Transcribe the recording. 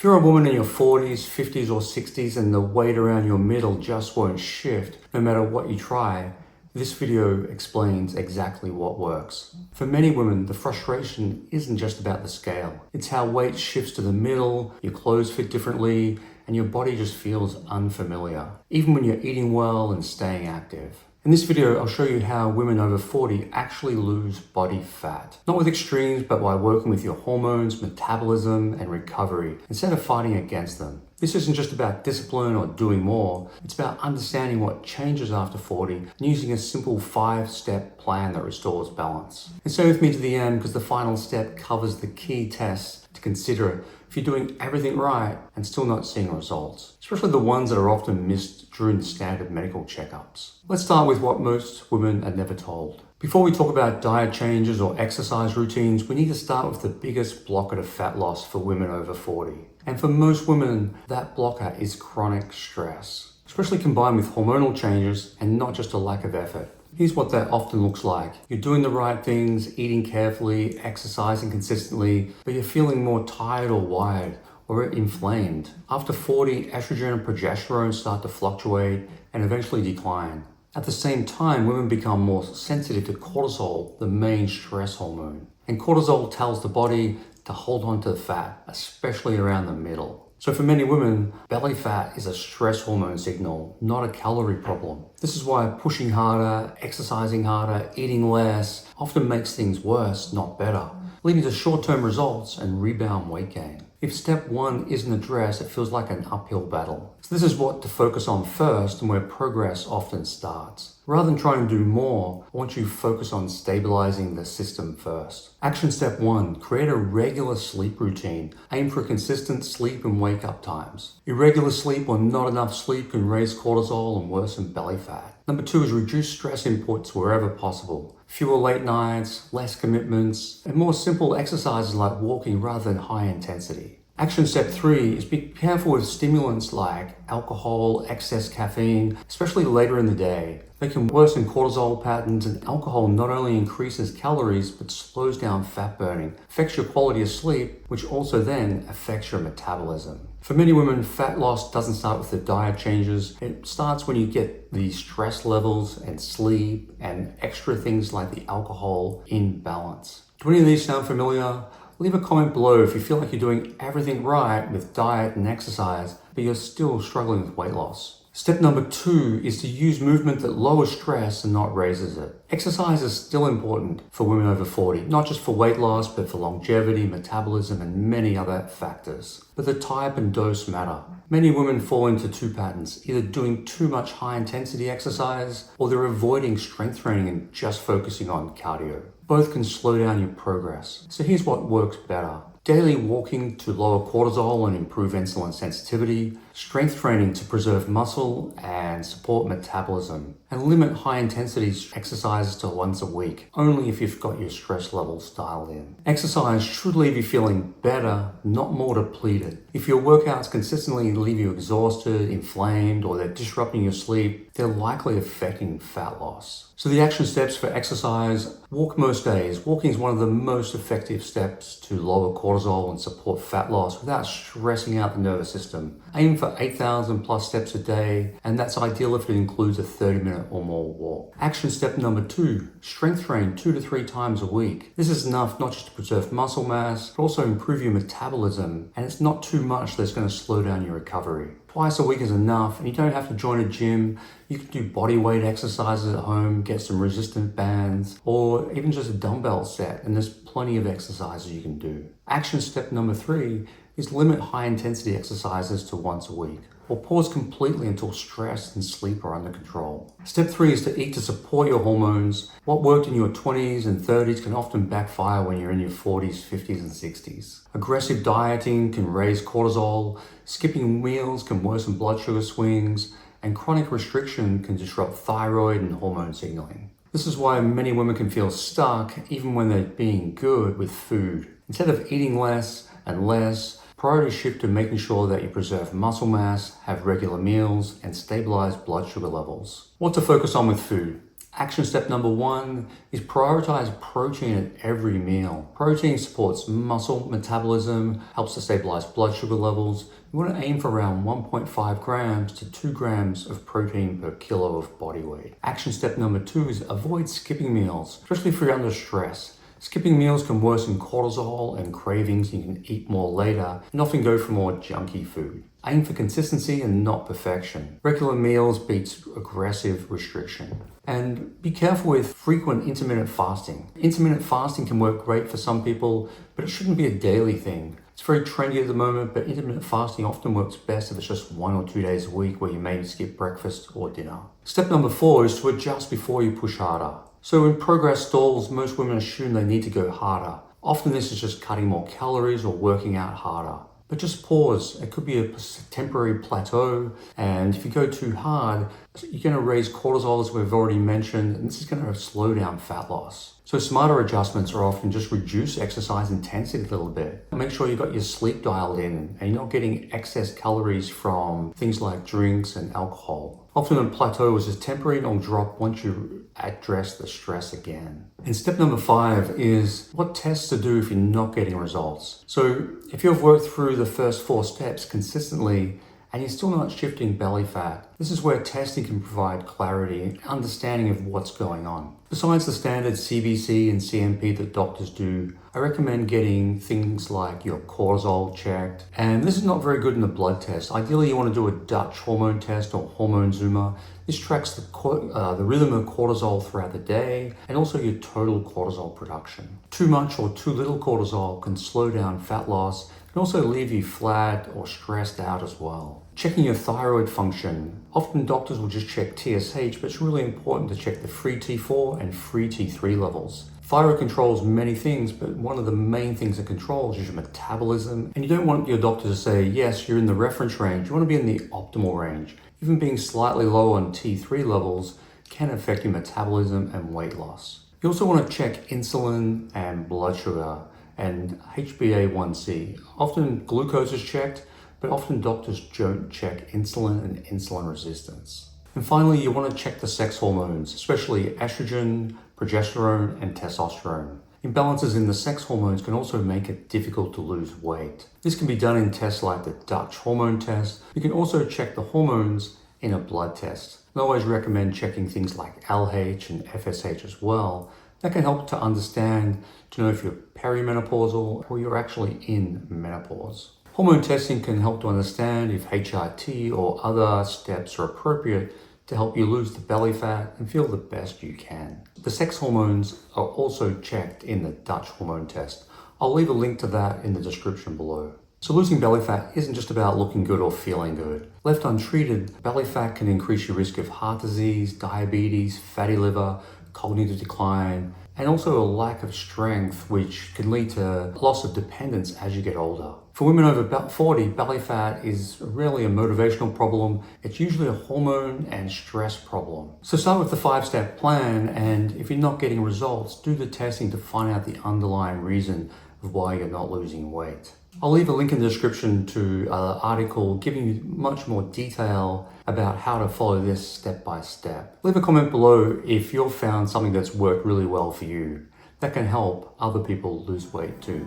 If you're a woman in your 40s, 50s or 60s and the weight around your middle just won't shift, no matter what you try, this video explains exactly what works. For many women, the frustration isn't just about the scale. It's how weight shifts to the middle, your clothes fit differently, and your body just feels unfamiliar, even when you're eating well and staying active. In this video, I'll show you how women over 40 actually lose body fat. Not with extremes, but by working with your hormones, metabolism, and recovery, instead of fighting against them. This isn't just about discipline or doing more. It's about understanding what changes after 40 and using a simple 5-step plan that restores balance. And stay with me to the end because the final step covers the key tests to consider if you're doing everything right and still not seeing results, especially the ones that are often missed during the standard medical checkups. Let's start with what most women are never told. Before we talk about diet changes or exercise routines, we need to start with the biggest blocker to fat loss for women over 40. And for most women, that blocker is chronic stress, especially combined with hormonal changes and not just a lack of effort. Here's what that often looks like. You're doing the right things, eating carefully, exercising consistently, but you're feeling more tired or wired or inflamed. After 40, estrogen and progesterone start to fluctuate and eventually decline. At the same time, women become more sensitive to cortisol, the main stress hormone. And cortisol tells the body to hold on to the fat, especially around the middle. So for many women, belly fat is a stress hormone signal, not a calorie problem. This is why pushing harder, exercising harder, eating less often makes things worse, not better, leading to short-term results and rebound weight gain. If step 1 isn't addressed, it feels like an uphill battle. So this is what to focus on first and where progress often starts. Rather than trying to do more, I want you to focus on stabilizing the system first. Action step 1, create a regular sleep routine. Aim for consistent sleep and wake up times. Irregular sleep or not enough sleep can raise cortisol and worsen belly fat. Number 2 is reduce stress inputs wherever possible. Fewer late nights, less commitments, and more simple exercises like walking rather than high intensity. Action step 3 is be careful with stimulants like alcohol, excess caffeine, especially later in the day. They can worsen cortisol patterns, and alcohol not only increases calories but slows down fat burning, affects your quality of sleep, which also then affects your metabolism. For many women, fat loss doesn't start with the diet changes. It starts when you get the stress levels and sleep and extra things like the alcohol in balance. Do any of these sound familiar? Leave a comment below if you feel like you're doing everything right with diet and exercise, but you're still struggling with weight loss. Step number 2 is to use movement that lowers stress and not raises it. Exercise is still important for women over 40, not just for weight loss, but for longevity, metabolism, and many other factors. But the type and dose matter. Many women fall into 2 patterns, either doing too much high-intensity exercise, or they're avoiding strength training and just focusing on cardio. Both can slow down your progress. So here's what works better. Daily walking to lower cortisol and improve insulin sensitivity, strength training to preserve muscle and support metabolism, and limit high-intensity exercises to once a week, only if you've got your stress levels dialed in. Exercise should leave you feeling better, not more depleted. If your workouts consistently leave you exhausted, inflamed, or they're disrupting your sleep, they're likely affecting fat loss. So the action steps for exercise: walk most days. Walking is one of the most effective steps to lower cortisol and support fat loss without stressing out the nervous system. Aim for 8,000 plus steps a day, and that's ideal if it includes a 30-minute or more walk. Action step number 2, strength train 2 to 3 times a week. This is enough not just to preserve muscle mass, but also improve your metabolism, and it's not too much that's going to slow down your recovery. Twice a week is enough, and you don't have to join a gym. You can do body weight exercises at home, get some resistant bands, or even just a dumbbell set, and there's plenty of exercises you can do. Action step number 3 is limit high-intensity exercises to once a week, or pause completely until stress and sleep are under control. Step 3 is to eat to support your hormones. What worked in your 20s and 30s can often backfire when you're in your 40s, 50s, and 60s. Aggressive dieting can raise cortisol, skipping meals can worsen blood sugar swings, and chronic restriction can disrupt thyroid and hormone signaling. This is why many women can feel stuck even when they're being good with food. Instead of eating less and less, priorities shift to making sure that you preserve muscle mass, have regular meals, and stabilize blood sugar levels. What to focus on with food? Action step number 1 is prioritize protein at every meal. Protein supports muscle metabolism, helps to stabilize blood sugar levels. You want to aim for around 1.5 grams to 2 grams of protein per kilo of body weight. Action step number 2 is avoid skipping meals, especially if you're under stress. Skipping meals can worsen cortisol and cravings. You can eat more later and often go for more junky food. Aim for consistency and not perfection. Regular meals beats aggressive restriction. And be careful with frequent intermittent fasting. Intermittent fasting can work great for some people, but it shouldn't be a daily thing. It's very trendy at the moment, but intermittent fasting often works best if it's just 1 or 2 days a week where you maybe skip breakfast or dinner. Step number 4 is to adjust before you push harder. So when progress stalls, most women assume they need to go harder. Often this is just cutting more calories or working out harder. But just pause. It could be a temporary plateau, and if you go too hard, you're going to raise cortisol, as we've already mentioned, and this is going to slow down fat loss. So smarter adjustments are often just reduce exercise intensity a little bit. Make sure you've got your sleep dialed in and you're not getting excess calories from things like drinks and alcohol. Often a plateau is just temporary and it'll drop once you address the stress again. And step number 5 is what tests to do if you're not getting results. So if you've worked through the first 4 steps consistently and you're still not shifting belly fat, this is where testing can provide clarity and understanding of what's going on. Besides the standard CBC and CMP that doctors do, I recommend getting things like your cortisol checked. And this is not very good in the blood test. Ideally, you want to do a Dutch hormone test or hormone zoomer. This tracks the rhythm of cortisol throughout the day and also your total cortisol production. Too much or too little cortisol can slow down fat loss and also leave you flat or stressed out as well. Checking your thyroid function. Often doctors will just check TSH, but it's really important to check the free T4 and free T3 levels. Thyroid controls many things, but one of the main things it controls is your metabolism. And you don't want your doctor to say, yes, you're in the reference range. You want to be in the optimal range. Even being slightly low on T3 levels can affect your metabolism and weight loss. You also want to check insulin and blood sugar and HbA1c. Often glucose is checked, but often doctors don't check insulin and insulin resistance. And finally, you want to check the sex hormones, especially estrogen, progesterone, and testosterone. Imbalances in the sex hormones can also make it difficult to lose weight. This can be done in tests like the Dutch hormone test. You can also check the hormones in a blood test. I always recommend checking things like LH and FSH as well. That can help to understand, to know if you're perimenopausal or you're actually in menopause. Hormone testing can help to understand if HRT or other steps are appropriate to help you lose the belly fat and feel the best you can. The sex hormones are also checked in the Dutch hormone test. I'll leave a link to that in the description below. So losing belly fat isn't just about looking good or feeling good. Left untreated, belly fat can increase your risk of heart disease, diabetes, fatty liver, cognitive decline, and also a lack of strength, which can lead to loss of dependence as you get older. For women over about 40, belly fat is rarely a motivational problem. It's usually a hormone and stress problem. So start with the 5-step plan, and if you're not getting results, do the testing to find out the underlying reason of why you're not losing weight. I'll leave a link in the description to an article giving you much more detail about how to follow this step by step. Leave a comment below if you've found something that's worked really well for you. That can help other people lose weight too.